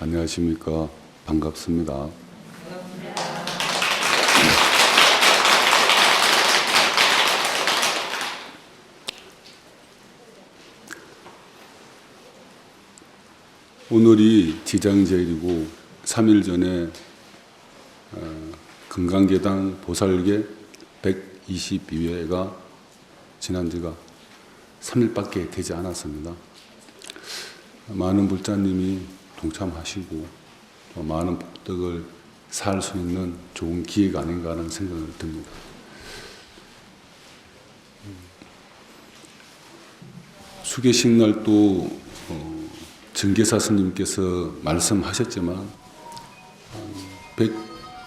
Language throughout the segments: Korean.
안녕하십니까. 반갑습니다. 오늘이 지장제일이고 3일 전에 금강계당 보살계 122회가 지난 지가 3일밖에 되지 않았습니다. 많은 불자님이 동참하시고 많은 복덕을 살 수 있는 좋은 기회가 아닌가 하는 생각을 듭니다. 수계식 날도 정계사 스님께서 말씀하셨지만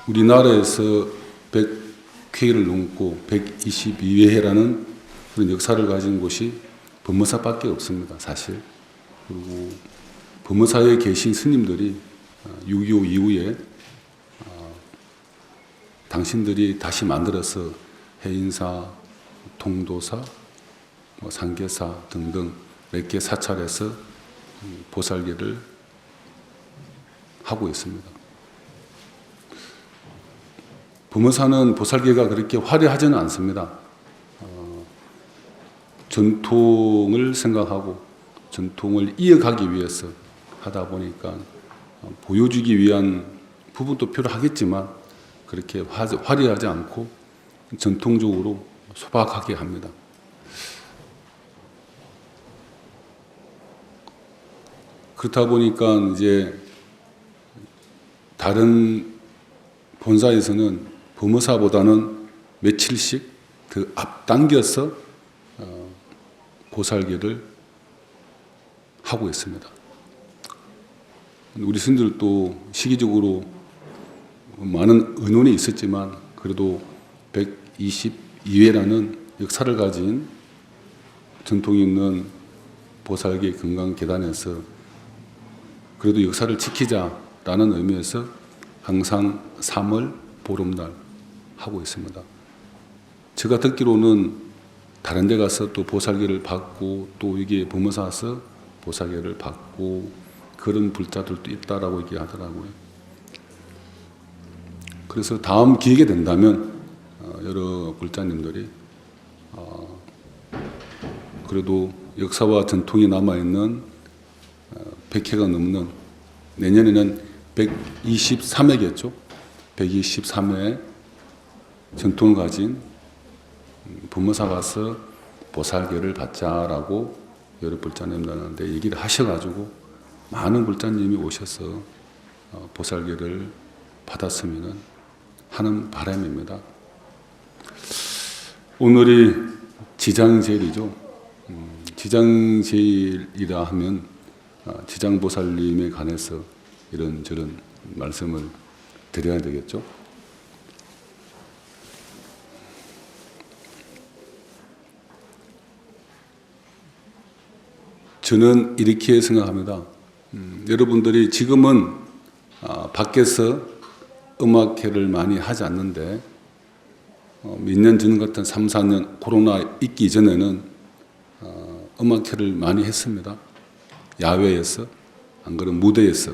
우리나라에서 100회를 넘고 122회라는 그런 역사를 가진 곳이 법무사밖에 없습니다. 사실. 그리고 법무사에 계신 스님들이 6.25 이후에 당신들이 다시 만들어서 해인사, 통도사, 상계사 등등 몇 개 사찰에서 보살계를 하고 있습니다. 법무사는 보살계가 그렇게 화려하지는 않습니다. 전통을 생각하고 전통을 이어가기 위해서 하다 보니까 보여주기 위한 부분도 필요하겠지만 그렇게 화려하지 않고 전통적으로 소박하게 합니다. 그렇다 보니까 이제 다른 본사에서는 법무사보다는 며칠씩 더 앞당겨서 보살계를 하고 있습니다. 우리 스님들도 시기적으로 많은 의논이 있었지만 그래도 122회라는 역사를 가진 전통이 있는 보살계 금강계단에서 그래도 역사를 지키자라는 의미에서 항상 3월 보름날 하고 있습니다. 제가 듣기로는 다른 데 가서 또 보살계를 받고 또 이게 법무사 와서 보살계를 받고 그런 불자들도 있다라고 얘기하더라고요. 그래서 다음 기회가 된다면 여러 불자님들이 그래도 역사와 전통이 남아있는 100회가 넘는 내년에는 123회겠죠. 123회 전통을 가진 법무사 가서 보살계를 받자라고 여러 불자님들한테 얘기를 하셔가지고 많은 불자님이 오셔서 보살계를 받았으면 하는 바람입니다. 오늘이 지장제일이죠. 지장제일이라 하면 지장보살님에 관해서 이런저런 말씀을 드려야 되겠죠. 저는 이렇게 생각합니다. 여러분들이 지금은 밖에서 음악회를 많이 하지 않는데 몇 년 전 같은 3, 4년 코로나 있기 전에는 음악회를 많이 했습니다. 야외에서, 안 그러면 무대에서.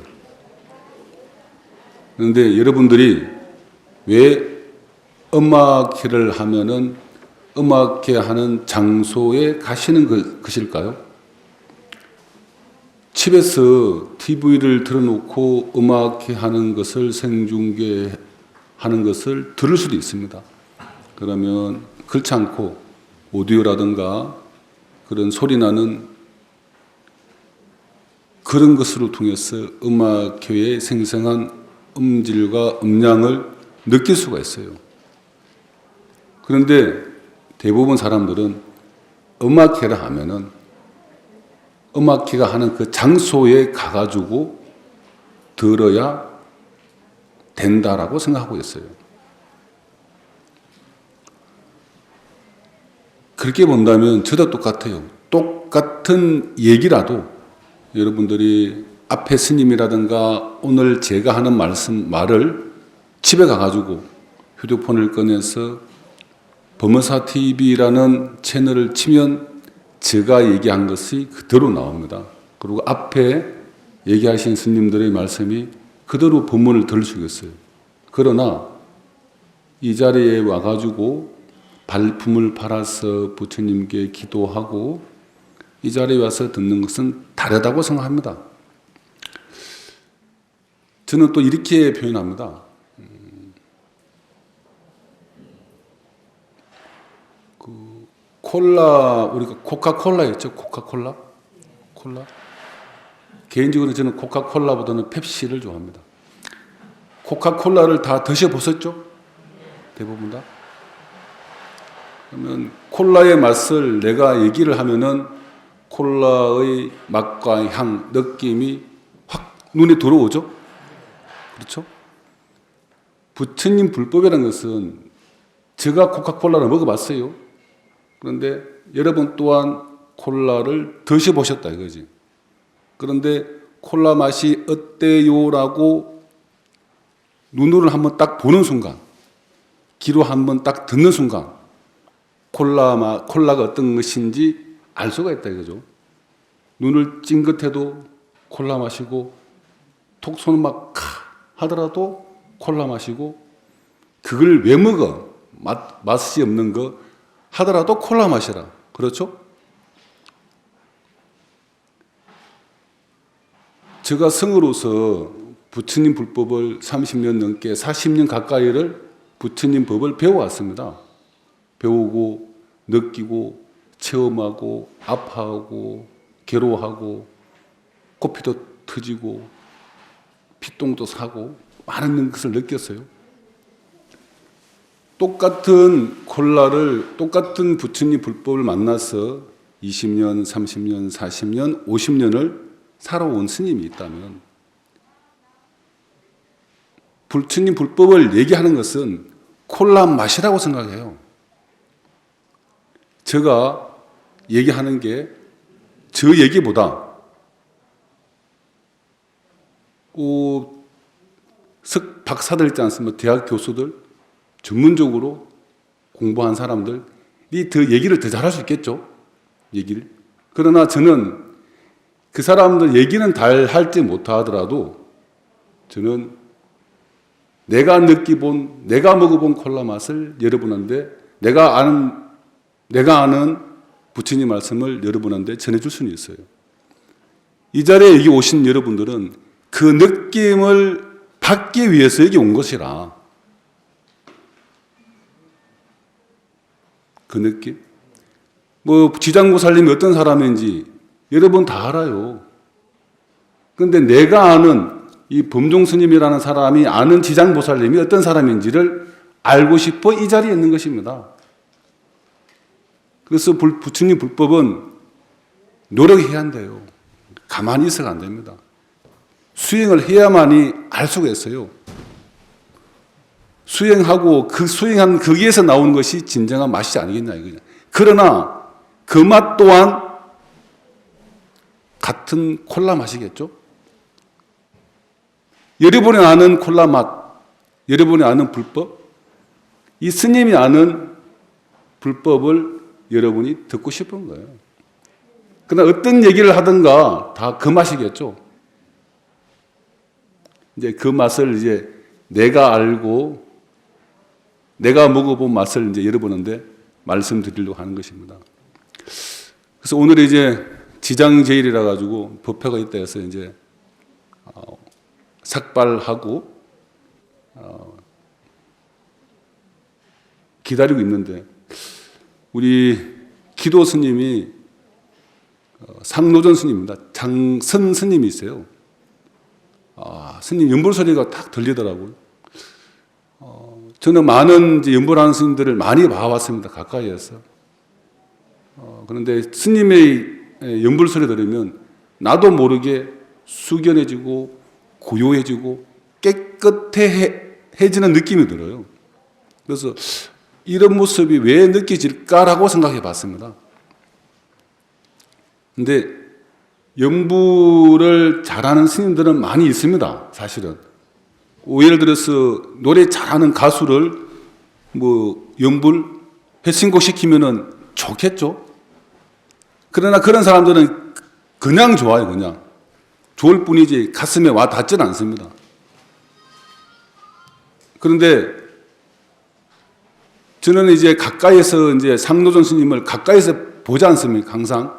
그런데 여러분들이 왜 음악회를 하면은 음악회 하는 장소에 가시는 것일까요? 집에서 TV를 틀어놓고 음악회 하는 것을 생중계 하는 것을 들을 수도 있습니다. 그러면 그렇지 않고 오디오라든가 그런 소리 나는 그런 것으로 통해서 음악회의 생생한 음질과 음량을 느낄 수가 있어요. 그런데 대부분 사람들은 음악회를 하면은 음악회가 하는 그 장소에 가가지고 들어야 된다라고 생각하고 있어요. 그렇게 본다면 저도 똑같아요. 똑같은 얘기라도 여러분들이 앞에 스님이라든가 오늘 제가 하는 말을 집에 가가지고 휴대폰을 꺼내서 법무사 TV라는 채널을 치면 제가 얘기한 것이 그대로 나옵니다. 그리고 앞에 얘기하신 스님들의 말씀이 그대로 본문을 들을 수 있어요. 그러나 이 자리에 와가지고 발품을 팔아서 부처님께 기도하고 이 자리에 와서 듣는 것은 다르다고 생각합니다. 저는 또 이렇게 표현합니다. 콜라, 우리가 코카콜라 있죠? 코카콜라? 콜라? 개인적으로 저는 코카콜라보다는 펩시를 좋아합니다. 코카콜라를 다 드셔보셨죠? 대부분 다? 그러면 콜라의 맛을 내가 얘기를 하면은 콜라의 맛과 향, 느낌이 확 눈에 들어오죠? 그렇죠? 부처님 불법이라는 것은 제가 코카콜라를 먹어봤어요. 그런데 여러분 또한 콜라를 드셔보셨다 이거지. 그런데 콜라 맛이 어때요라고 눈으로 한번 딱 보는 순간, 귀로 한번 딱 듣는 순간 콜라가 어떤 것인지 알 수가 있다 이거죠. 눈을 찡긋해도 콜라 마시고 톡 손을 막 하더라도 콜라 마시고 그걸 왜 먹어? 맛이 없는 거 하더라도 콜라 마시라. 그렇죠? 제가 성으로서 부처님 불법을 30년 넘게 40년 가까이를 부처님 법을 배워왔습니다. 배우고 느끼고 체험하고 아파하고 괴로워하고 코피도 터지고 피똥도 사고 많은 것을 느꼈어요. 똑같은 콜라를 똑같은 부처님 불법을 만나서 20년, 30년, 40년, 50년을 살아온 스님이 있다면 부처님 불법을 얘기하는 것은 콜라 맛이라고 생각해요. 제가 얘기하는 게 저 얘기보다 박사들 있지 않습니까? 대학 교수들, 전문적으로 공부한 사람들이 더 얘기를 더 잘할 수 있겠죠? 얘기를. 그러나 저는 그 사람들 얘기는 잘 할지 못하더라도 저는 내가 느끼본, 내가 먹어본 콜라 맛을 여러분한테 내가 아는 부처님 말씀을 여러분한테 전해줄 수는 있어요. 이 자리에 여기 오신 여러분들은 그 느낌을 받기 위해서 여기 온 것이라. 그 느낌? 지장보살님이 어떤 사람인지 여러분 다 알아요. 그런데 내가 아는 이 범종스님이라는 사람이 아는 지장보살님이 어떤 사람인지를 알고 싶어 이 자리에 있는 것입니다. 그래서 부처님 불법은 노력해야 한대요. 가만히 있어가 안 됩니다. 수행을 해야만이 알 수가 있어요. 수행하고 그 수행한 거기에서 나오는 것이 진정한 맛이 아니겠냐 이거냐. 그러나 그 맛 또한 같은 콜라 맛이겠죠. 여러분이 아는 콜라 맛, 여러분이 아는 불법, 이 스님이 아는 불법을 여러분이 듣고 싶은 거예요. 그러나 어떤 얘기를 하든가 다 그 맛이겠죠. 이제 그 맛을 이제 내가 알고 내가 먹어본 맛을 이제 여러분한테 말씀드리려고 하는 것입니다. 그래서 오늘 이제 지장제일이라 가지고 법회가 있다 해서 이제 삭발하고 기다리고 있는데 우리 기도 스님이 상노전 스님입니다. 장선 스님이 있어요. 스님 연불 소리가 딱 들리더라고요. 저는 많은 이제 연불하는 스님들을 많이 봐왔습니다. 가까이에서. 그런데 스님의 연불 소리 들으면 나도 모르게 숙연해지고 고요해지고 깨끗해지는 느낌이 들어요. 그래서 이런 모습이 왜 느껴질까라고 생각해 봤습니다. 근데 연불을 잘하는 스님들은 많이 있습니다. 사실은. 예를 들어서 노래 잘하는 가수를 연불 회신곡 시키면은 좋겠죠. 그러나 그런 사람들은 그냥 좋아요. 그냥 좋을 뿐이지 가슴에 와 닿지는 않습니다. 그런데 저는 이제 가까이서 이제 상노존 스님을 가까이서 보지 않습니까? 항상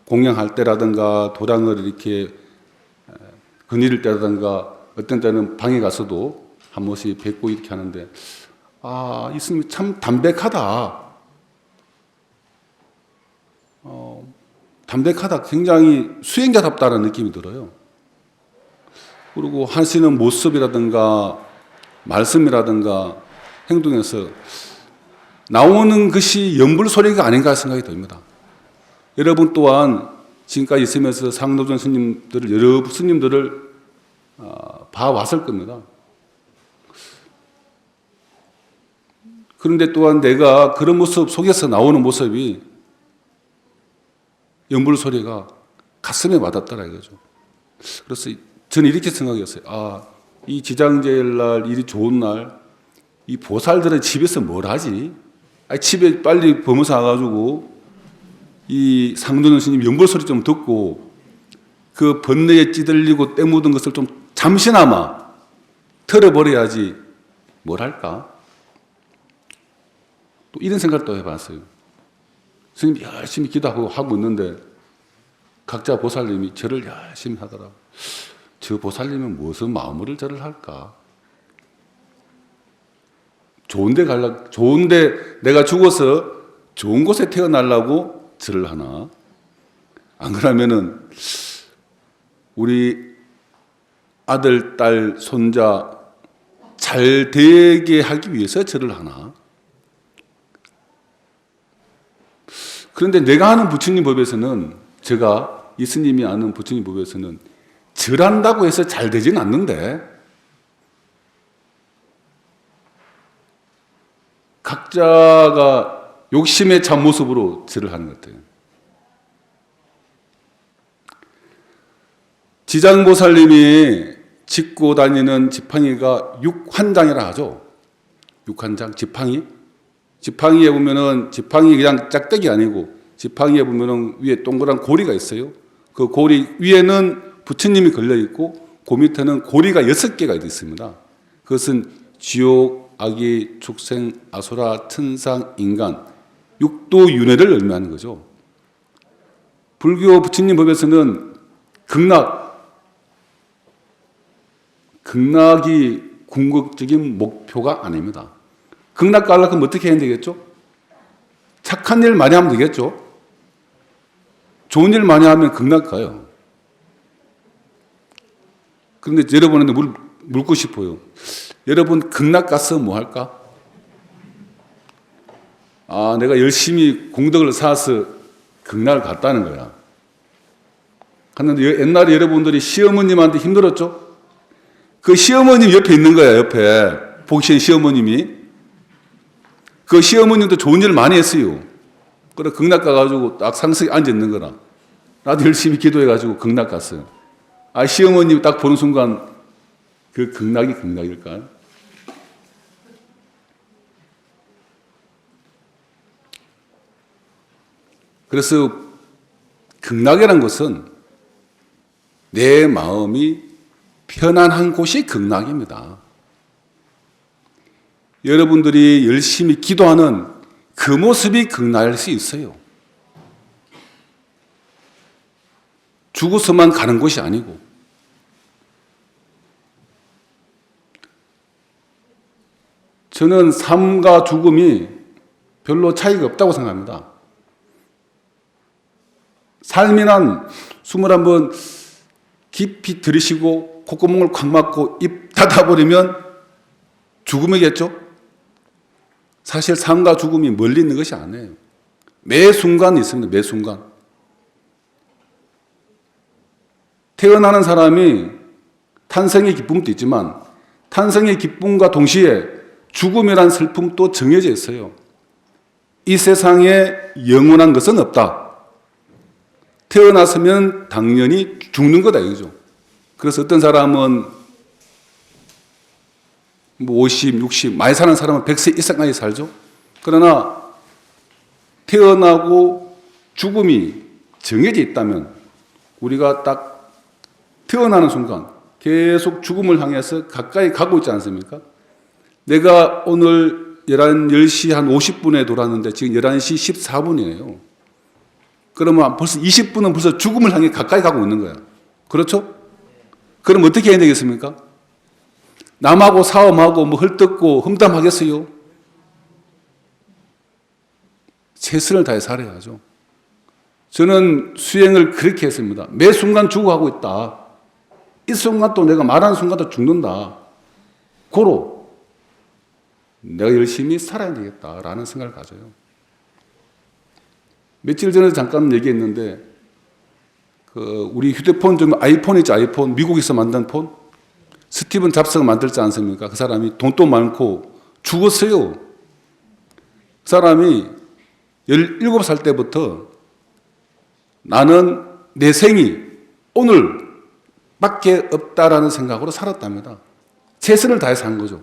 공양할 때라든가 도량을 이렇게 거닐을 때라든가 어떤 때는 방에 가서도 한 번씩 뵙고 이렇게 하는데, 이 스님이 참 담백하다. 담백하다. 굉장히 수행자답다는 느낌이 들어요. 그리고 하시는 모습이라든가 말씀이라든가 행동에서 나오는 것이 연불 소리가 아닌가 생각이 듭니다. 여러분 또한 지금까지 있으면서 상노존 스님들을, 여러 스님들을 봐왔을 겁니다. 그런데 또한 내가 그런 모습 속에서 나오는 모습이 연불 소리가 가슴에 와닿더라 이거죠. 그래서 저는 이렇게 생각했어요. 이 지장제일 날, 일이 좋은 날, 이 보살들은 집에서 뭘 하지? 집에 빨리 범어사 와가지고 이 상도전 스님 연불 소리 좀 듣고 그 번뇌에 찌들리고 때 묻은 것을 좀 잠시나마 털어버려야지 뭘 할까? 또 이런 생각도 해봤어요. 스님이 열심히 기도하고 있는데 각자 보살님이 절을 열심히 하더라. 저 보살님은 무슨 마음으로 절을 할까? 좋은데 내가 죽어서 좋은 곳에 태어나려고 절을 하나? 안 그러면은 우리 아들, 딸, 손자 잘 되게 하기 위해서 절을 하나? 그런데 내가 아는 부처님 법에서는, 제가 이 스님이 아는 부처님 법에서는 절한다고 해서 잘 되지는 않는데 각자가 욕심의 참모습으로 절을 하는 것 같아요. 지장보살님이 짚고 다니는 지팡이가 육환장이라 하죠. 육환장, 지팡이. 지팡이에 보면은 지팡이 그냥 짝대기 아니고 지팡이에 보면은 위에 동그란 고리가 있어요. 그 고리 위에는 부처님이 걸려 있고 그 밑에는 고리가 6개가 있습니다. 그것은 지옥, 악의, 축생, 아수라, 천상, 인간, 육도 윤회를 의미하는 거죠. 불교 부처님 법에서는 극락이 궁극적인 목표가 아닙니다. 극락 가려면 어떻게 해야 되겠죠? 착한 일 많이 하면 되겠죠? 좋은 일 많이 하면 극락 가요. 그런데 여러분한테 묻고 싶어요. 여러분 극락 가서 뭐 할까? 내가 열심히 공덕을 쌓아서 극락을 갔다는 거야. 갔는데 옛날에 여러분들이 시어머님한테 힘들었죠? 그 시어머님 옆에 있는 거야, 옆에. 복신 시어머님이. 그 시어머님도 좋은 일 많이 했어요. 그래, 극락 가가지고 딱 상석에 앉아있는 거라. 나도 열심히 기도해가지고 극락 갔어요. 시어머님 딱 보는 순간 그 극락이 극락일까? 그래서 극락이란 것은 내 마음이 편안한 곳이 극락입니다. 여러분들이 열심히 기도하는 그 모습이 극락일 수 있어요. 죽어서만 가는 곳이 아니고. 저는 삶과 죽음이 별로 차이가 없다고 생각합니다. 삶이란 숨을 한번 깊이 들이쉬고 콧구멍을 콱 막고 입 닫아버리면 죽음이겠죠? 사실 삶과 죽음이 멀리 있는 것이 아니에요. 매 순간 있습니다. 매 순간. 태어나는 사람이 탄생의 기쁨도 있지만 탄생의 기쁨과 동시에 죽음이란 슬픔도 정해져 있어요. 이 세상에 영원한 것은 없다. 태어났으면 당연히 죽는 거다 이거죠. 그래서 어떤 사람은 50, 60, 많이 사는 사람은 100세 이상까지 살죠. 그러나 태어나고 죽음이 정해져 있다면 우리가 딱 태어나는 순간 계속 죽음을 향해서 가까이 가고 있지 않습니까? 내가 오늘 10시 한 50분에 돌았는데 지금 11시 14분이에요. 그러면 벌써 20분은 벌써 죽음을 향해 가까이 가고 있는 거야. 그렇죠? 그럼 어떻게 해야 되겠습니까? 남하고 싸움하고 뭐 헐뜯고 험담하겠어요? 최선을 다해 살아야죠. 저는 수행을 그렇게 했습니다. 매 순간 죽어가고 있다. 이 순간 또 내가 말하는 순간도 죽는다. 고로 내가 열심히 살아야 되겠다라는 생각을 가져요. 며칠 전에 잠깐 얘기했는데 우리 휴대폰 좀 아이폰 있죠, 아이폰. 미국에서 만든 폰. 스티븐 잡스가 만들지 않습니까? 그 사람이 돈도 많고 죽었어요. 그 사람이 17살 때부터 나는 내 생이 오늘밖에 없다라는 생각으로 살았답니다. 최선을 다해 산 거죠.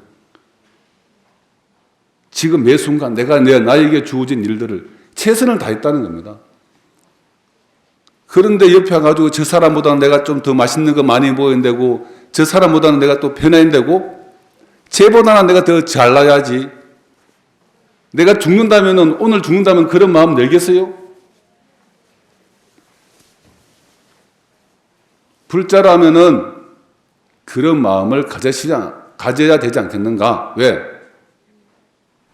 지금 매 순간 나에게 주어진 일들을 최선을 다했다는 겁니다. 그런데 옆에 와가지고 저 사람보다는 내가 좀 더 맛있는 거 많이 먹어야 되고 저 사람보다는 내가 또 편해야 되고 쟤보다는 내가 더 잘나야지. 내가 죽는다면은 오늘 죽는다면 그런 마음 열겠어요? 불자라면은 그런 마음을 가져야 되지 않겠는가? 왜?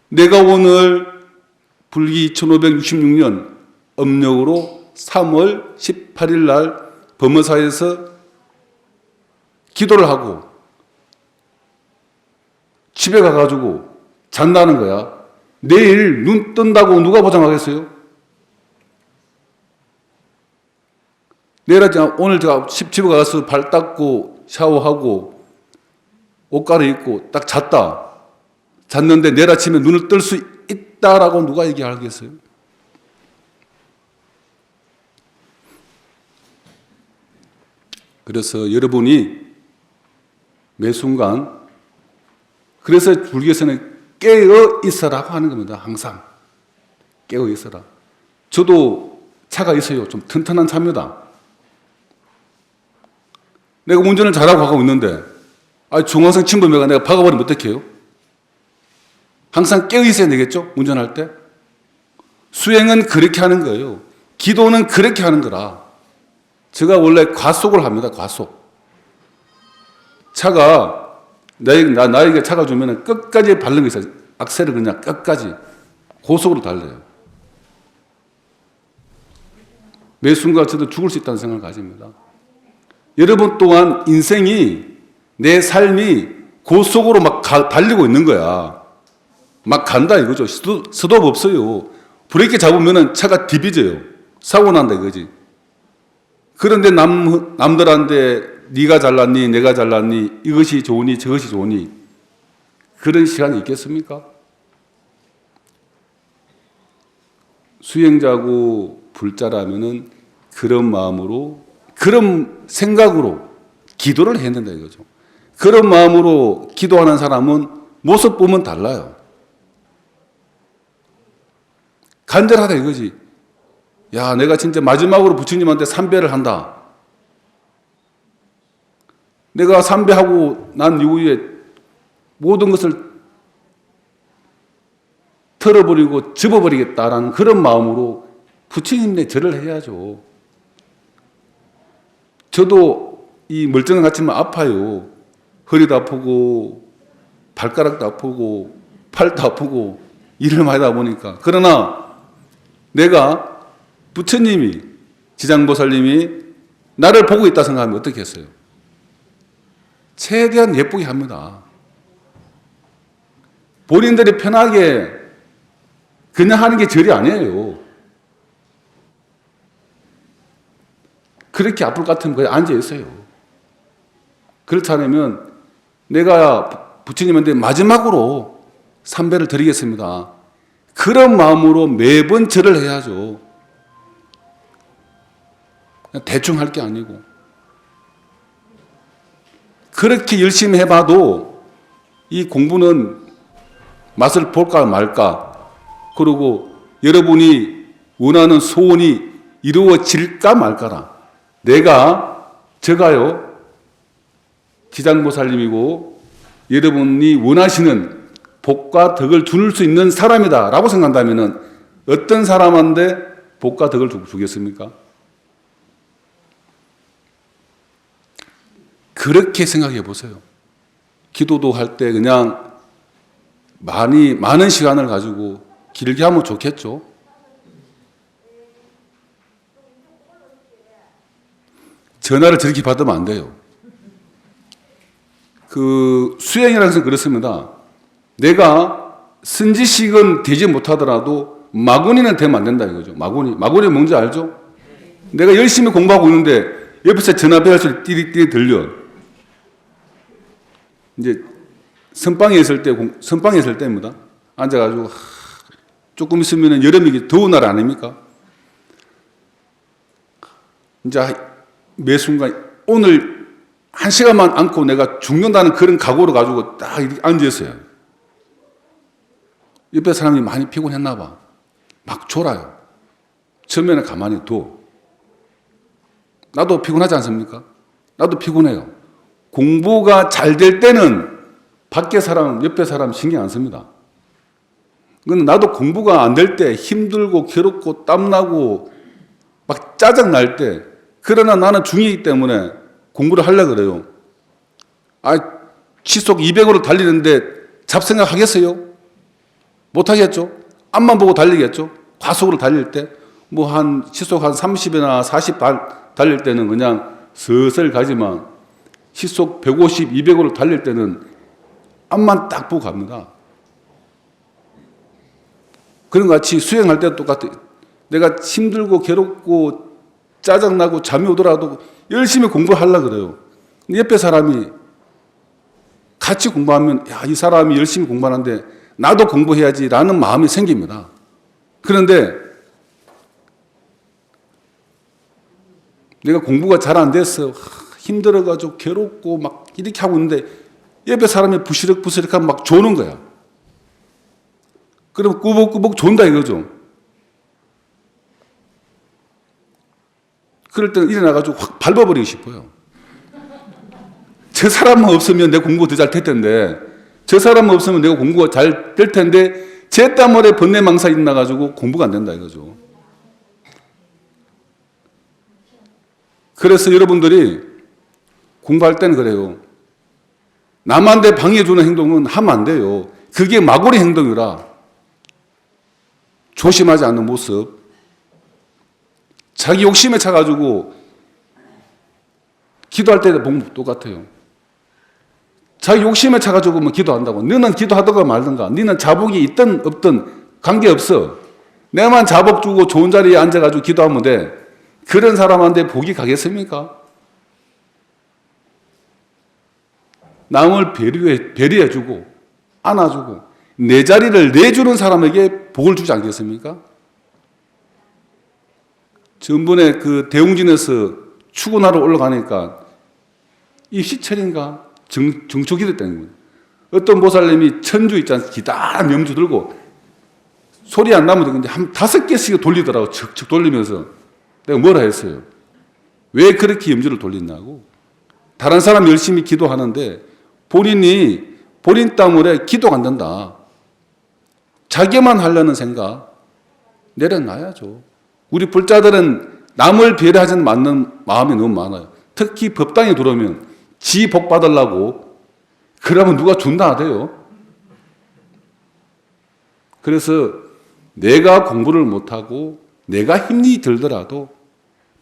내가 오늘 불기 1566년 음력으로 3월 18일 날 범어사에서 기도를 하고 집에 가가지고 잔다는 거야. 내일 눈 뜬다고 누가 보장하겠어요? 오늘 제가 집에 가서 발 닦고 샤워하고 옷 갈아입고 딱 잤는데 내일 아침에 눈을 뜰 수 있다라고 누가 얘기하겠어요? 그래서 여러분이 매 순간, 그래서 불교에서는 깨어 있어라고 하는 겁니다. 항상 깨어 있어라. 저도 차가 있어요. 좀 튼튼한 차입니다. 내가 운전을 잘하고 가고 있는데 중학생 친구가 내가 박아버리면 어떡해요? 항상 깨어 있어야 되겠죠? 운전할 때. 수행은 그렇게 하는 거예요. 기도는 그렇게 하는 거라. 제가 원래 과속을 합니다. 과속. 차가 나에게 차가 주면 끝까지 밟는 거 있어요. 악셀을 그냥 끝까지 고속으로 달려요. 매 순간 저도 죽을 수 있다는 생각을 가집니다. 여러분 또한 인생이, 내 삶이 고속으로 막 달리고 있는 거야. 막 간다 이거죠. 스톱 없어요. 브레이크 잡으면 차가 디비져요. 사고 난다 이거지. 그런데 남들한테 네가 잘났니 내가 잘났니 이것이 좋으니 저것이 좋으니 그런 시간이 있겠습니까? 수행자고 불자라면은 그런 마음으로, 그런 생각으로 기도를 해야 된다 이거죠. 그런 마음으로 기도하는 사람은 모습 보면 달라요. 간절하다 이거지. 야, 내가 진짜 마지막으로 부처님한테 삼배를 한다. 내가 삼배하고 난 이후에 모든 것을 털어버리고 접어버리겠다라는 그런 마음으로 부처님네 절을 해야죠. 저도 이 멀쩡한 같지만 아파요. 허리도 아프고 발가락도 아프고 팔도 아프고 일을 많이 하다 보니까. 그러나 내가 부처님이, 지장보살님이 나를 보고 있다 생각하면 어떻게 했어요? 최대한 예쁘게 합니다. 본인들이 편하게 그냥 하는 게 절이 아니에요. 그렇게 아플 것 같으면 그냥 앉아 있어요. 그렇지 않으면 내가 부처님한테 마지막으로 삼배를 드리겠습니다. 그런 마음으로 매번 절을 해야죠. 대충 할 게 아니고. 그렇게 열심히 해봐도 이 공부는 맛을 볼까 말까, 그리고 여러분이 원하는 소원이 이루어질까 말까라. 제가요 지장보살님이고 여러분이 원하시는 복과 덕을 줄 수 있는 사람이다 라고 생각한다면 어떤 사람한테 복과 덕을 주겠습니까? 그렇게 생각해 보세요. 기도도 할 때 그냥 많은 시간을 가지고 길게 하면 좋겠죠. 전화를 저렇게 받으면 안 돼요. 그 수행이라는 것은 그렇습니다. 내가 선지식은 되지 못하더라도 마구니는 되면 안 된다 이거죠. 마구니 뭔지 알죠? 내가 열심히 공부하고 있는데 옆에서 전화벨 소리 띠리띠리 들려. 이제 선방에 있을 때입니다. 앉아가지고 조금 있으면 여름이 더운 날 아닙니까? 이제 매 순간 오늘 한 시간만 앉고 내가 죽는다는 그런 각오를 가지고 딱 이렇게 앉았어요. 옆에 사람이 많이 피곤했나 봐. 막 졸아요. 처음에는 가만히 둬. 나도 피곤하지 않습니까? 나도 피곤해요. 공부가 잘 될 때는 밖에 사람, 옆에 사람 신경 안 씁니다. 근데 나도 공부가 안 될 때 힘들고 괴롭고 땀나고 막 짜증 날 때, 그러나 나는 중2이기 때문에 공부를 하려고 그래요. 시속 200으로 달리는데 잡생각 하겠어요? 못 하겠죠? 앞만 보고 달리겠죠? 과속으로 달릴 때, 시속 한 30이나 40 달릴 때는 그냥 슬슬 가지만, 시속 150, 200으로 달릴 때는 앞만 딱 보고 갑니다. 그런 것 같이 수행할 때도 똑같아요. 내가 힘들고 괴롭고 짜증나고 잠이 오더라도 열심히 공부하려고 그래요. 옆에 사람이 같이 공부하면 이 사람이 열심히 공부하는데 나도 공부해야지라는 마음이 생깁니다. 그런데 내가 공부가 잘 안 돼서 힘들어가지고 괴롭고 막 이렇게 하고 있는데 옆에 사람이 부시럭부시럭하면 막 조는 거야. 그러면 꾸벅꾸벅 존다 이거죠. 그럴 때는 일어나가지고 확 밟아버리고 싶어요. 저 사람만 없으면 내 공부 더 잘 될 텐데, 저 사람만 없으면 내가 공부가 잘 될 텐데, 제 땀물에 번뇌망사 있나가지고 공부가 안 된다 이거죠. 그래서 여러분들이 공부할 때는 그래요. 남한테 방해주는 행동은 하면 안 돼요. 그게 마구리 행동이라 조심하지 않는 모습, 자기 욕심에 차가지고 기도할 때 보면 똑같아요. 자기 욕심에 차가지고 기도한다고. 너는 기도하든가 말든가. 너는 자복이 있든 없든 관계없어. 내만 자복 주고 좋은 자리에 앉아가지고 기도하면 돼. 그런 사람한테 복이 가겠습니까? 남을 배려해주고 안아주고 내 자리를 내주는 사람에게 복을 주지 않겠습니까? 전번에 그 대웅진에서 추구나러 올라가니까 입시철인가 정초기도 때는 거예요. 어떤 보살님이 천주 있잖아요. 기다란 명주 들고 소리 안 나면 되는데 한 5개씩 돌리더라고. 척척 돌리면서 내가 뭐라 했어요. 왜 그렇게 염주를 돌리냐고. 다른 사람 열심히 기도하는데 본인 땀으로 기도가 안 된다. 자기만 하려는 생각 내려놔야죠. 우리 불자들은 남을 배려하지 않는 마음이 너무 많아요. 특히 법당에 들어오면 지 복 받으려고 그러면 누가 준다 하대요. 그래서 내가 공부를 못하고 내가 힘이 들더라도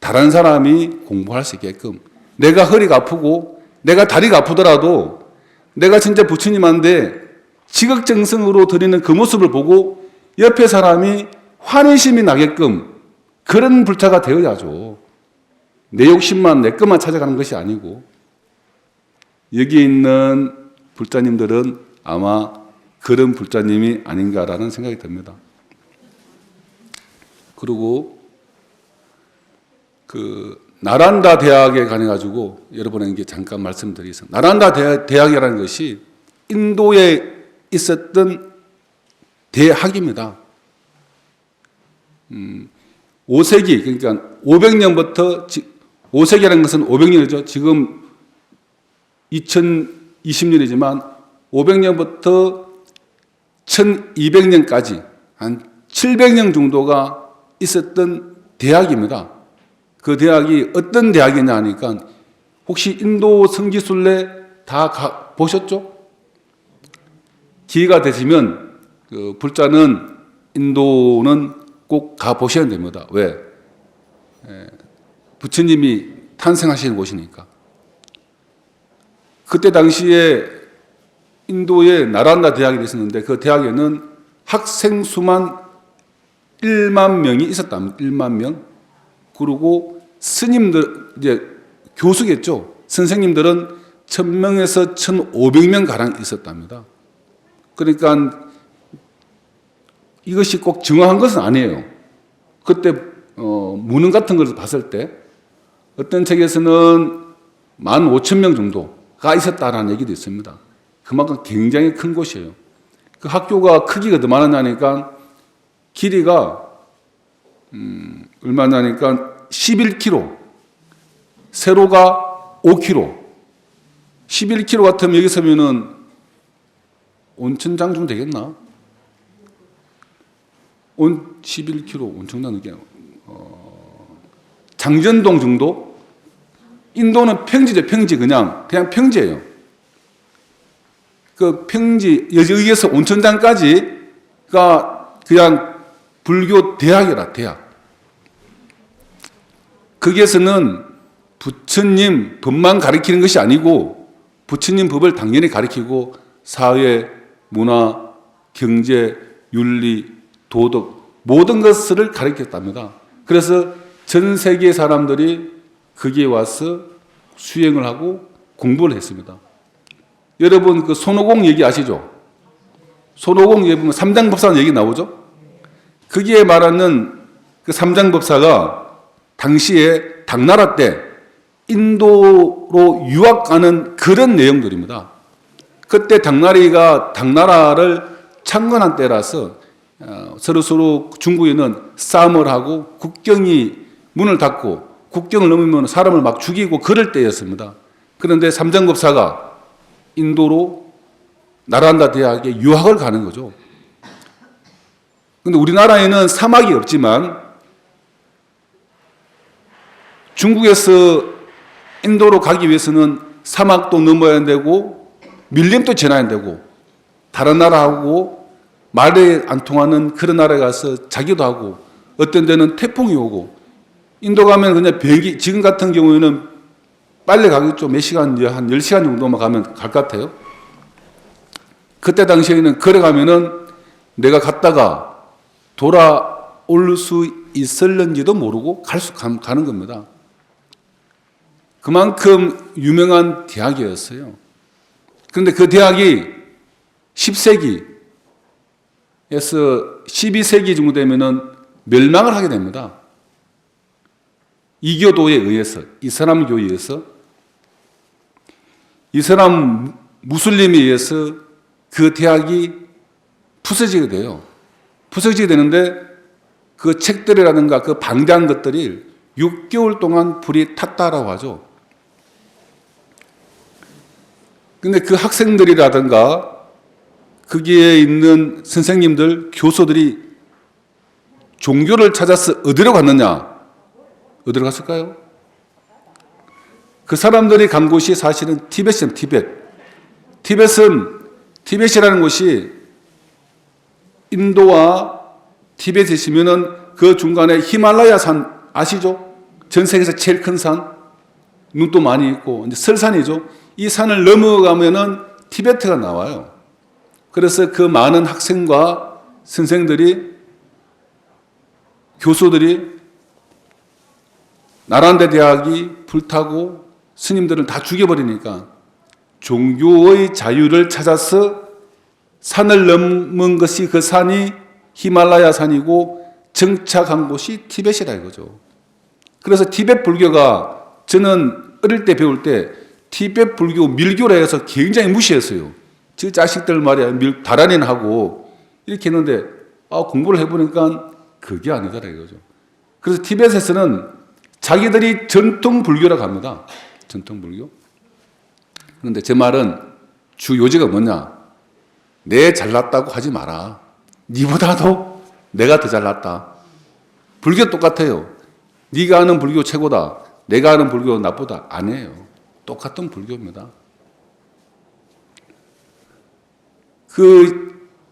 다른 사람이 공부할 수 있게끔, 내가 허리가 아프고 내가 다리가 아프더라도 내가 진짜 부처님한테 지극정성으로 드리는 그 모습을 보고 옆에 사람이 환희심이 나게끔 그런 불자가 되어야죠. 내 욕심만 내 것만 찾아가는 것이 아니고. 여기 있는 불자님들은 아마 그런 불자님이 아닌가라는 생각이 듭니다. 그리고 그 나란다 대학에 관해가지고 여러분에게 잠깐 말씀드리겠습니다. 나란다 대학이라는 것이 인도에 있었던 대학입니다. 5세기, 그러니까 500년부터, 5세기라는 것은 500년이죠. 지금 2020년이지만 500년부터 1200년까지 한 700년 정도가 있었던 대학입니다. 그 대학이 어떤 대학이냐 하니까 혹시 인도 성지순례 다 보셨죠? 기회가 되시면 그 불자는 인도는 꼭 가보셔야 됩니다. 왜? 부처님이 탄생하신 곳이니까. 그때 당시에 인도에 나란다 대학이 있었는데 그 대학에는 학생 수만 1만 명이 있었답니다. 1만 명. 그리고 스님들, 이제 교수겠죠. 선생님들은 1000명에서 1500명 가량 있었답니다. 그러니까 이것이 꼭 정확한 것은 아니에요. 그때 문헌 같은 걸 봤을 때 어떤 책에서는 15,000명 정도가 있었다라는 얘기도 있습니다. 그만큼 굉장히 큰 곳이에요. 그 학교가 크기가 얼마나냐니까 길이가 얼마냐니까 11km, 세로가 5km. 11km 같으면 여기 서면은 온천장 좀 되겠나? 11km 온천장 이게 장전동 정도? 인도는 평지죠, 평지 그냥 평지예요. 그 평지 여기에서 온천장까지가 그냥 불교 대학이라 대학. 거기에서는 부처님 법만 가르치는 것이 아니고 부처님 법을 당연히 가르치고 사회, 문화, 경제, 윤리, 도덕 모든 것을 가르쳤답니다. 그래서 전 세계 사람들이 거기에 와서 수행을 하고 공부를 했습니다. 여러분 그 손오공 얘기 아시죠? 손오공 얘기 보면 삼장법사 얘기 나오죠? 거기에 말하는 그 삼장법사가 당시에 당나라 때 인도로 유학 가는 그런 내용들입니다. 그때 당나라를 창건한 때라서 서로 중국에는 싸움을 하고 국경이 문을 닫고 국경을 넘으면 사람을 막 죽이고 그럴 때였습니다. 그런데 삼장법사가 인도로 나란다 대학에 유학을 가는 거죠. 그런데 우리나라에는 사막이 없지만 중국에서 인도로 가기 위해서는 사막도 넘어야 되고 밀림도 지나야 되고 다른 나라하고 말이 안 통하는 그런 나라에 가서 자기도 하고 어떤 데는 태풍이 오고 인도 가면 그냥 비행기 지금 같은 경우에는 빨리 가겠죠. 몇 시간, 한 10시간 정도만 가면 갈 것 같아요. 그때 당시에는 걸어가면은 내가 갔다가 돌아올 수 있을는지도 모르고 가는 겁니다. 그만큼 유명한 대학이었어요. 그런데 그 대학이 10세기에서 12세기 정도 되면은 멸망을 하게 됩니다. 이교도에 의해서, 이슬람교에 의해서, 이슬람 무슬림에 의해서 그 대학이 부서지게 돼요. 부서지게 되는데 그 책들이라든가 그 방대한 것들이 6개월 동안 불이 탔다라고 하죠. 근데 그 학생들이라든가 거기에 있는 선생님들, 교수들이 종교를 찾아서 어디로 갔느냐? 어디로 갔을까요? 그 사람들이 간 곳이 사실은 티벳이에요, 티벳. 티벳이라는 곳이 인도와 티벳에 있으면은 그 중간에 히말라야 산 아시죠? 전 세계에서 제일 큰 산. 눈도 많이 있고, 이제 설산이죠. 이 산을 넘어가면은 티베트가 나와요. 그래서 그 많은 학생과 선생들이, 교수들이 나란대 대학이 불타고 스님들을 다 죽여버리니까 종교의 자유를 찾아서 산을 넘은 것이 그 산이 히말라야 산이고 정착한 곳이 티벳이라 이거죠. 그래서 티벳 불교가 저는 어릴 때 배울 때 티벳 불교 밀교라 해서 굉장히 무시했어요. 저 자식들 말이야 다란이나 하고 이렇게 했는데 공부를 해보니까 그게 아니더라 이거죠. 그래서 티벳에서는 자기들이 전통 불교라고 합니다. 전통 불교. 그런데 제 말은 주 요지가 뭐냐? 내 잘났다고 하지 마라. 니보다도 내가 더 잘났다. 불교 똑같아요. 네가 아는 불교 최고다. 내가 아는 불교 나쁘다. 아니에요. 똑같은 불교입니다.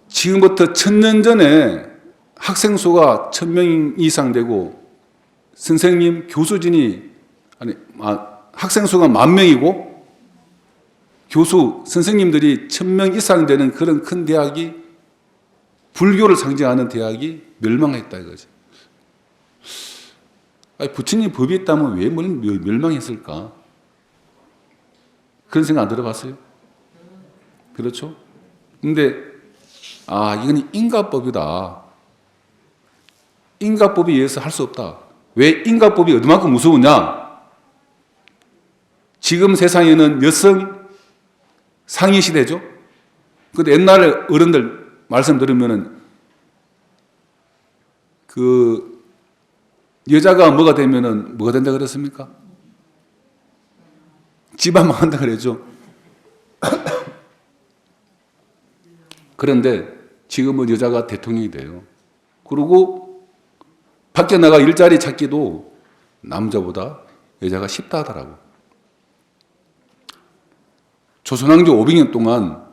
지금부터 1000년 전에 학생 수가 1000명 이상 되고 선생님, 교수진이 학생 수가 10,000명이고 교수, 선생님들이 1000명 이상 되는 그런 큰 대학이 불교를 상징하는 대학이 멸망했다 이거죠. 부처님 법이 있다면 왜 멸망했을까? 그런 생각 안 들어봤어요? 그렇죠? 근데 이건 인가법이다. 인가법에 의해서 할 수 없다. 왜 인가법이 얼마큼 무서우냐? 지금 세상에는 여성 상위 시대죠? 근데 옛날 어른들 말씀 들으면은 여자가 뭐가 되면은 뭐가 된다 그랬습니까? 집안 망한다 그랬죠? 그런데 지금은 여자가 대통령이 돼요. 그리고 밖에 나가 일자리 찾기도 남자보다 여자가 쉽다 하더라고. 조선왕조 500년 동안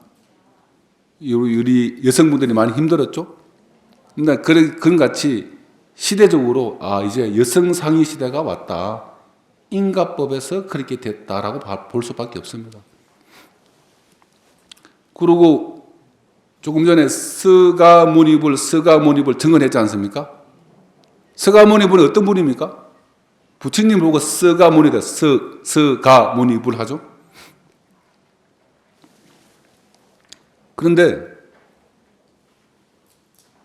우리 여성분들이 많이 힘들었죠? 근데 그런 같이 시대적으로 이제 여성 상위 시대가 왔다. 인가법에서 그렇게 됐다라고 볼 수밖에 없습니다. 그리고 조금 전에 서가모니불 증언했지 않습니까? 서가모니불은 어떤 분입니까? 부처님 보고 서가모니다. 서가모니불 하죠. 그런데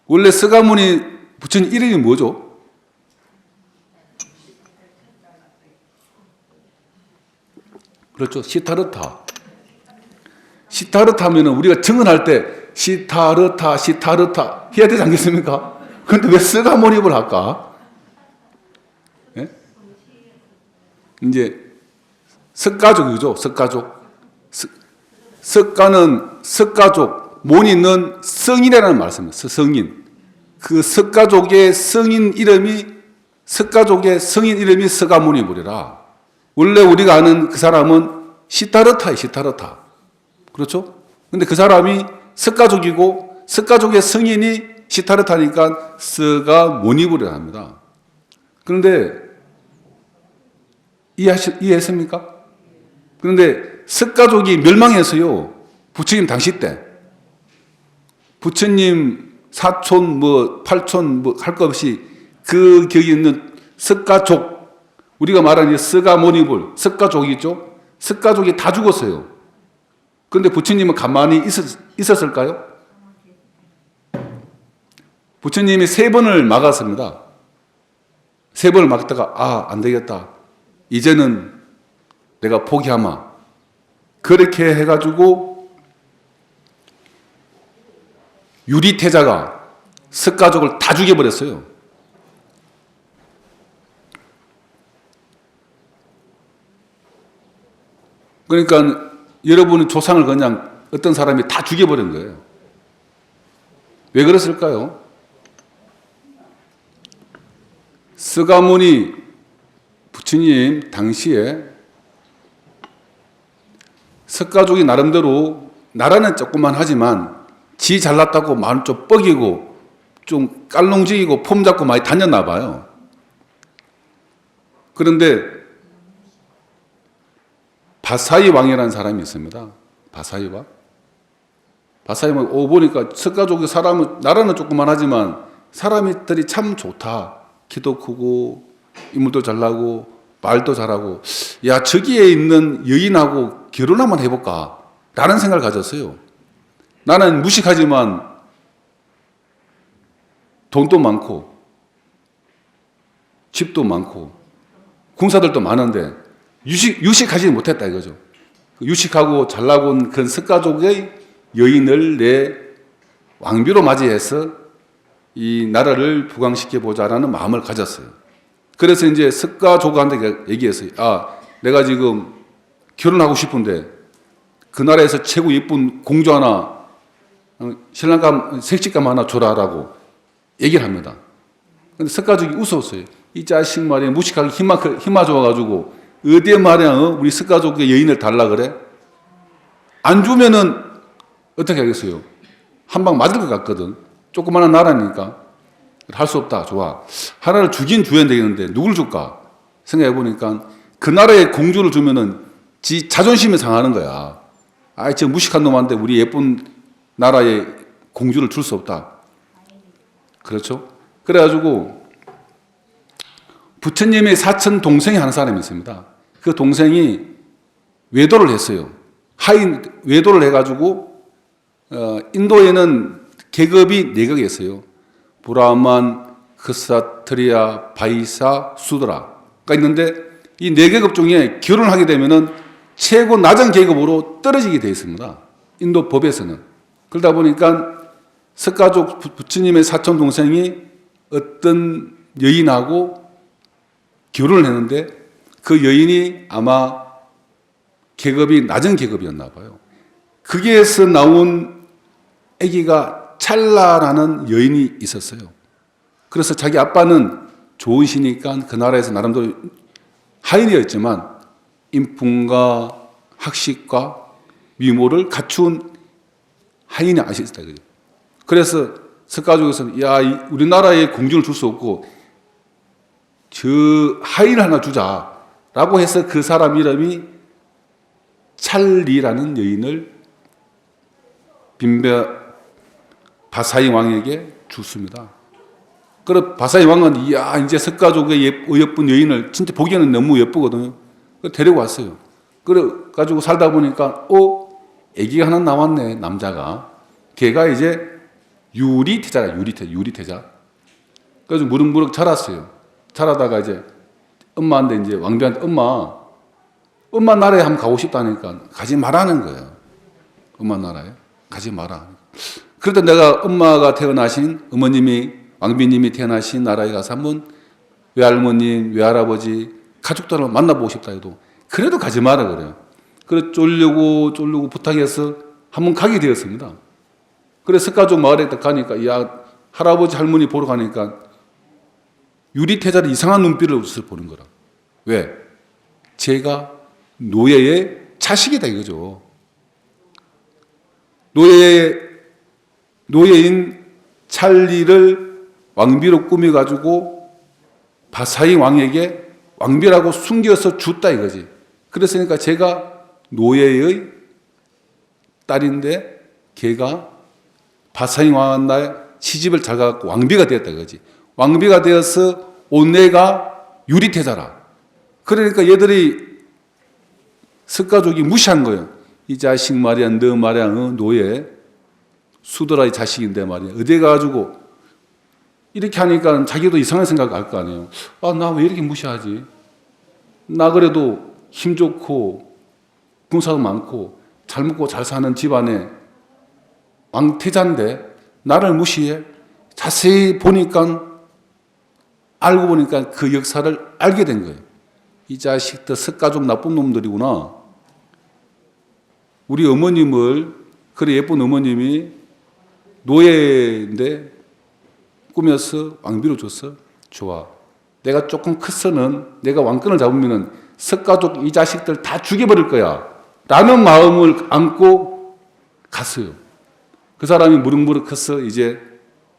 원래 서가모니 부처님 이름이 뭐죠? 그렇죠. 시타르타. 시타르타 하면 우리가 증언할 때 시타르타 해야 되지 않겠습니까? 그런데 왜 서가모니불 할까? 예? 이제 석가족이죠. 석가족. 석가족, 모니는 성인이라는 말씀입니다. 성인. 그 석가족의 성인 이름이 서가모니불이라. 원래 우리가 아는 그 사람은 시타르타예요. 시타르타. 그렇죠? 근데 그 사람이 석가족이고 석가족의 성인이 시타르타니까 서가모니불이라 합니다. 그런데 이해했습니까? 그런데 석가족이 멸망해서요. 부처님 당시 때 부처님 사촌 팔촌 할 것 없이 거기 있는 석가족, 우리가 말하는 서가모니불 석가족이죠. 석가족이 다 죽었어요. 그런데 부처님은 가만히 있었을까요? 부처님이 3번을 막았습니다. 3번을 막다가 안 되겠다. 이제는 내가 포기하마. 그렇게 해가지고 유리태자가 석가족을 다 죽여버렸어요. 그러니까 여러분의 조상을 그냥 어떤 사람이 다 죽여버린 거예요. 왜 그랬을까요? 서가모니 부처님 당시에 석가족이 나름대로 나라는 조금만 하지만 지 잘났다고 마음 좀 뻐기고 좀 깔롱지기고 폼 잡고 많이 다녔나 봐요. 그런데 바사이 왕이라는 사람이 있습니다. 바사이 왕. 바사이 왕 보니까 석가족의 사람은 나라는 조금만 하지만 사람들이 참 좋다. 키도 크고 인물도 잘나고 말도 잘하고 저기에 있는 여인하고 결혼 한번 해볼까 라는 생각을 가졌어요. 나는 무식하지만 돈도 많고 집도 많고 궁사들도 많은데 유식하지 못했다 이거죠. 유식하고 잘나고 온 그런 석가족의 여인을 내 왕비로 맞이해서 이 나라를 부강시켜보자라는 마음을 가졌어요. 그래서 이제 석가족한테 얘기했어요. 내가 지금 결혼하고 싶은데 그 나라에서 최고 예쁜 공주 하나, 신랑감, 색식감 하나 줘라라고 얘기를 합니다. 근데 석가족이 웃었어요. 이 자식 말이야, 무식하게 힘마 줘가지고, 어디에 말이야, 우리 석가족의 여인을 달라 그래? 안 주면은 어떻게 하겠어요? 한 방 맞을 것 같거든. 조그마한 나라니까. 할 수 없다. 좋아. 하나를 주긴 줘야 되겠는데, 누굴 줄까? 생각해 보니까, 그 나라의 공주를 주면은 지 자존심이 상하는 거야. 아, 저 무식한 놈한테 우리 예쁜 나라의 공주를 줄 수 없다. 그렇죠? 그래가지고 부처님의 사촌 동생이 하는 사람이 있습니다. 그 동생이 외도를 했어요. 외도를 해가지고 인도에는 계급이 네 개가 있어요. 브라만, 크사트리아, 바이사, 수드라가 있는데 이 네 계급 중에 결혼을 하게 되면은 최고 낮은 계급으로 떨어지게 되어 있습니다. 인도 법에서는. 그러다 보니까 석가족 부처님의 사촌 동생이 어떤 여인하고 결혼을 했는데 그 여인이 아마 계급이 낮은 계급이었나 봐요. 거기에서 나온 아기가 찰나라는 여인이 있었어요. 그래서 자기 아빠는 좋은 시니까 그 나라에서 나름대로 하인이었지만 인품과 학식과 미모를 갖춘 하인이 아시겠다. 그래서 석가족에서는 야, 우리나라에 공주를 줄 수 없고 저 하인을 하나 주자라고 해서 그 사람 이름이 찰리라는 여인을 빈베 바사이 왕에게 줬습니다. 그래 바사이 왕은 이야 이제 석가족의 예쁜 여인을 진짜 보기에는 너무 예쁘거든요. 데리고 왔어요. 그래 가지고 살다 보니까 아기가 하나 나왔네. 남자가. 걔가 이제 유리태자가 유리태자. 그래서 무럭무럭 자랐어요. 자라다가 이제 엄마한테 이제 왕비한테 엄마 나라에 한번 가고 싶다니까 가지 말라는 거예요. 엄마 나라에 가지 마라. 그러다 내가 엄마가 태어나신 어머님이 왕비님이 태어나신 나라에 가서 한번 외할머님, 외할아버지 가족들을 만나보고 싶다 해도 그래도 가지 마라 그래요. 그래 쫄려고 부탁해서 한번 가게 되었습니다. 그래 석가족 마을에 딱 가니까 야 할아버지 할머니 보러 가니까 유리태자를 이상한 눈빛을 보는 거라. 왜? 제가 노예의 자식이다 이거죠. 노예인 찰리를 왕비로 꾸며가지고 바사이 왕에게 왕비라고 숨겨서 줬다 이거지. 그랬으니까 제가 노예의 딸인데 걔가 바사이 왕한 날 시집을 잘 가고 왕비가 되었다 이거지. 왕비가 되어서 온내가 유리태자라. 그러니까 얘들이 석가족이 무시한 거예요. 이 자식 말이야, 너 말이야, 노예 수드라의 자식인데 말이야. 어디 가가지고 이렇게 하니까 자기도 이상한 생각 할 거 아니에요. 아, 나 왜 이렇게 무시하지? 나 그래도 힘 좋고 군사도 많고 잘 먹고 잘 사는 집안에 왕태자인데 나를 무시해? 자세히 보니까 알고 보니까 그 역사를 알게 된 거예요. 이 자식들 석가족 나쁜 놈들이구나. 우리 어머님을 그래 예쁜 어머님이 노예인데 꾸며서 왕비로 줬어. 좋아. 내가 조금 컸어는 내가 왕권을 잡으면은 석가족 이 자식들 다 죽여버릴 거야. 라는 마음을 안고 갔어요. 그 사람이 무럭무럭 커서 이제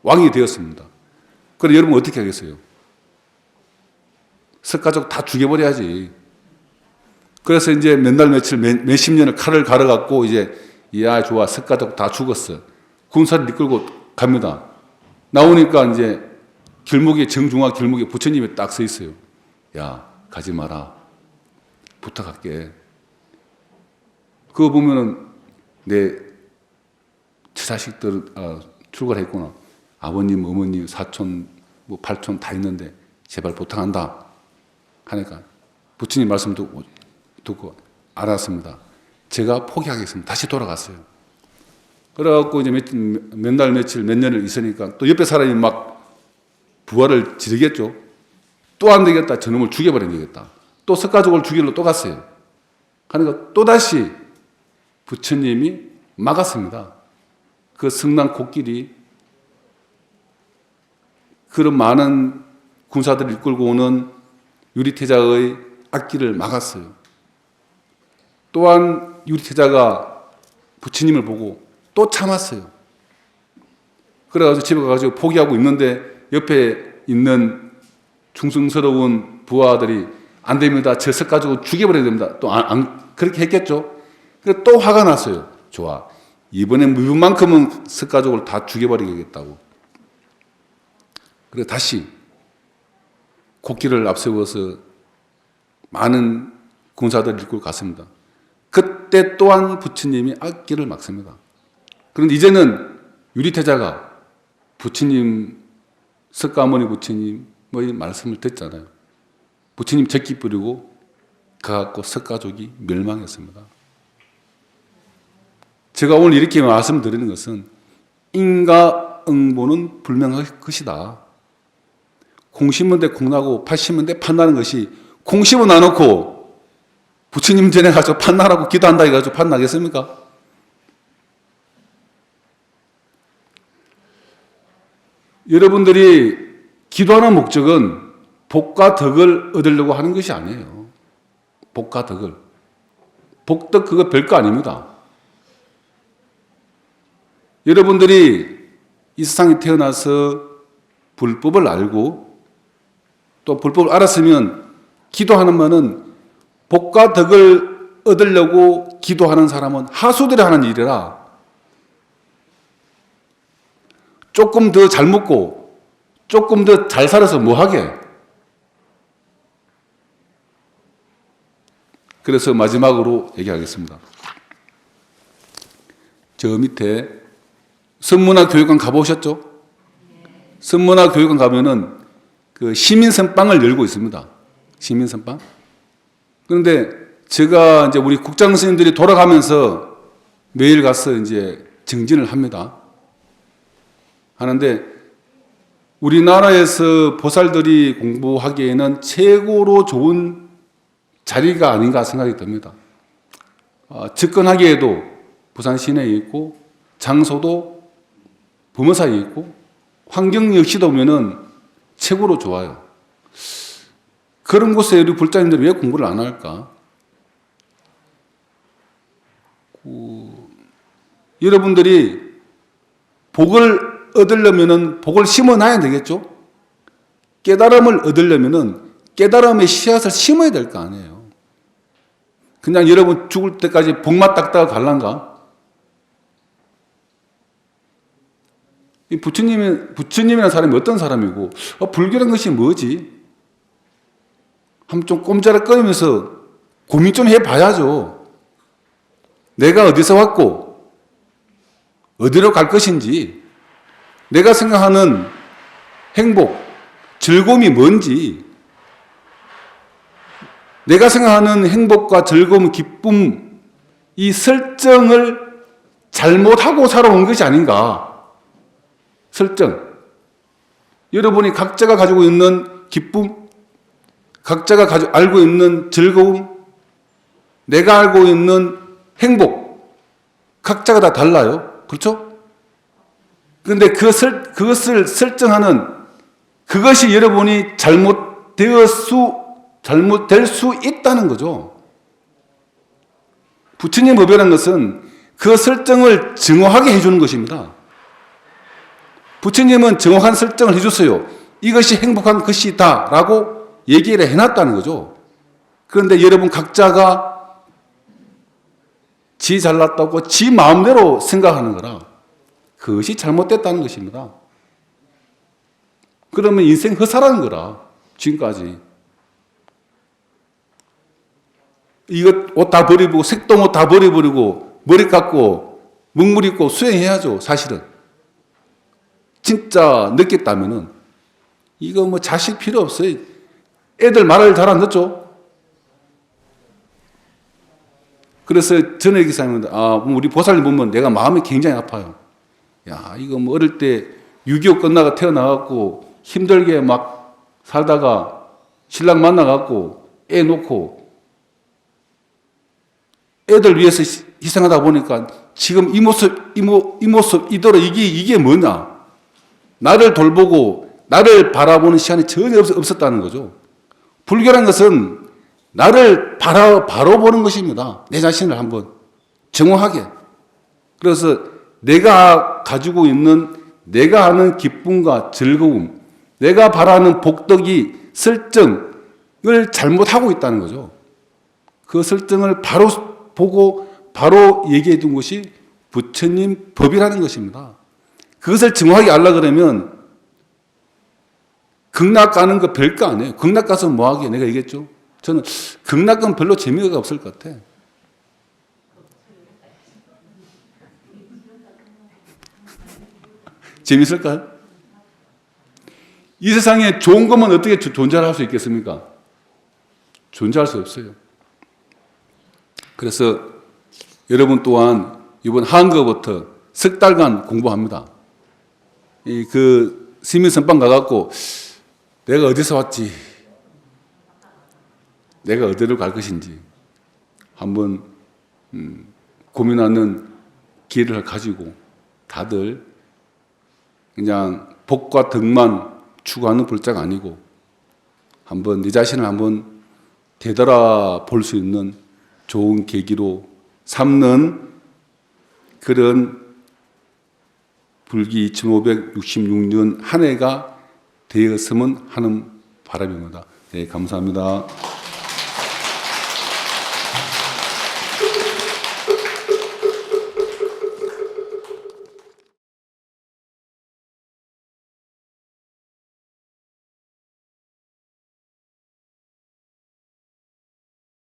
왕이 되었습니다. 그래 여러분 어떻게 하겠어요? 석가족 다 죽여버려야지. 그래서 이제 몇 날 며칠 몇십 년을 칼을 갈아갖고 이제 야 좋아 석가족 다 죽었어. 군사를 이끌고 갑니다. 나오니까 이제 길목에 정중앙 길목에 부처님이 딱 서 있어요. 야 가지 마라. 부탁할게. 그거 보면은 내 처자식들 출가했구나. 아버님, 어머님, 사촌, 뭐 팔촌 다 있는데 제발 부탁한다. 하니까 부처님 말씀 듣고 알았습니다. 제가 포기하겠습니다. 다시 돌아갔어요. 그래갖고 이제 몇 날 며칠 몇 년을 있으니까 또 옆에 사람이 막 부활을 지르겠죠. 또 안 되겠다. 저놈을 죽여버려야 되겠다. 또 석가족을 죽이러 또 갔어요. 그러니까 또 다시 부처님이 막았습니다. 그 성난 코끼리, 그런 많은 군사들을 이끌고 오는 유리태자의 앞길을 막았어요. 또한 유리태자가 부처님을 보고 또 참았어요. 그래가지고 집에 가가지고 포기하고 있는데 옆에 있는 충성스러운 부하들이 안 됩니다. 저 석 가지고 죽여버려야 됩니다. 또 그렇게 했겠죠. 그래서 또 화가 났어요. 좋아. 이번엔 무분만큼은 석 가족을 다 죽여버리겠다고. 그래서 다시 코끼리를 앞세워서 많은 군사들을 이끌고 갔습니다. 그때 또한 부처님이 앞길을 막습니다. 그런데 이제는 유리태자가 부처님, 석가모니 부처님의 말씀을 듣잖아요. 부처님 적기 뿌리고 가갖고 석가족이 멸망했습니다. 제가 오늘 이렇게 말씀드리는 것은 인과응보는 불명할 것이다. 콩 심은 데 콩 나고 팥 심은 데 팥 나는 것이 콩 심어 놔놓고 부처님 전에 가서 팥 나라고 기도한다 해가지고 팥 나겠습니까? 여러분들이 기도하는 목적은 복과 덕을 얻으려고 하는 것이 아니에요. 복과 덕을. 복덕 그거 별거 아닙니다. 여러분들이 이 세상에 태어나서 불법을 알고 또 불법을 알았으면 기도하는 말은 복과 덕을 얻으려고 기도하는 사람은 하수들이 하는 일이라 조금 더 잘 먹고 조금 더 잘 살아서 뭐하게? 그래서 마지막으로 얘기하겠습니다. 저 밑에 선문화 교육관 가보셨죠? 선문화 교육관 가면은 그 시민선빵을 열고 있습니다. 시민선빵. 그런데 제가 이제 우리 국장 선생님들이 돌아가면서 매일 가서 이제 정진을 합니다. 하는데 우리나라에서 보살들이 공부하기에는 최고로 좋은 자리가 아닌가 생각이 듭니다. 접근하기에도 부산 시내에 있고 장소도 범어사에 있고 환경 역시도 보면은 최고로 좋아요. 그런 곳에 우리 불자님들이 왜 공부를 안 할까? 여러분들이 복을 얻으려면은 복을 심어놔야 되겠죠? 깨달음을 얻으려면은 깨달음의 씨앗을 심어야 될 거 아니에요. 그냥 여러분 죽을 때까지 복만 닦다가 갈란가? 이 부처님이라는 사람이 어떤 사람이고, 불교라는 것이 뭐지? 한번 좀 꼼지락거리면서 고민 좀 해봐야죠. 내가 어디서 왔고, 어디로 갈 것인지, 내가 생각하는 행복, 즐거움이 뭔지, 내가 생각하는 행복과 즐거움, 기쁨, 이 설정을 잘못하고 살아온 것이 아닌가. 설정. 여러분이 각자가 가지고 있는 기쁨, 각자가 알고 있는 즐거움, 내가 알고 있는 행복, 각자가 다 달라요. 그렇죠? 그런데 그것을 설정하는 그것이 여러분이 잘못될 수 있다는 거죠. 부처님 법이라는 것은 그 설정을 정확하게 해주는 것입니다. 부처님은 정확한 설정을 해줬어요. 이것이 행복한 것이다 라고 얘기를 해놨다는 거죠. 그런데 여러분 각자가 지 잘났다고 지 마음대로 생각하는 거라 그것이 잘못됐다는 것입니다. 그러면 인생 허사라는 거라 지금까지. 이것 옷 다 버리고 색동 옷 다 버려버리고 머리 깎고 먹물 입고 수행해야죠. 사실은 진짜 느꼈다면은 이거 뭐 자식 필요 없어요. 애들 말을 잘 안 듣죠. 그래서 전에 기사님은 우리 보살님 보면 내가 마음이 굉장히 아파요. 야 이거 뭐 어릴 때 6.25 끝나가 태어나갖고 힘들게 막 살다가 신랑 만나갖고 애 놓고 애들 위해서 희생하다 보니까 지금 이 모습 이대로 이게 뭐냐? 나를 돌보고 나를 바라보는 시간이 전혀 없었다는 거죠. 불교라는 것은 나를 바로 보는 것입니다. 내 자신을 한번 정확하게. 그래서 내가 가지고 있는 내가 하는 기쁨과 즐거움, 내가 바라는 복덕이 설정을 잘못하고 있다는 거죠. 그 설정을 바로 보고 바로 얘기해 둔 것이 부처님 법이라는 것입니다. 그것을 정확하게 알라 그러면 극락 가는 거 별거 아니에요. 극락 가서 뭐 하게? 내가 얘기했죠. 저는 극락은 별로 재미가 없을 것 같아. 재밌을까요? 이 세상에 좋은 것만 어떻게 존재할 수 있겠습니까? 존재할 수 없어요. 그래서 여러분 또한 이번 한거부터 석 달간 공부합니다. 그 시민선방 가갖고 내가 어디서 왔지? 내가 어디로 갈 것인지 한번 고민하는 기회를 가지고 다들 그냥 복과 덕만 추구하는 불자가 아니고 한번 내 자신을 한번 되돌아 볼 수 있는 좋은 계기로 삼는 그런 불기 2566년 한 해가 되었으면 하는 바람입니다. 네, 감사합니다.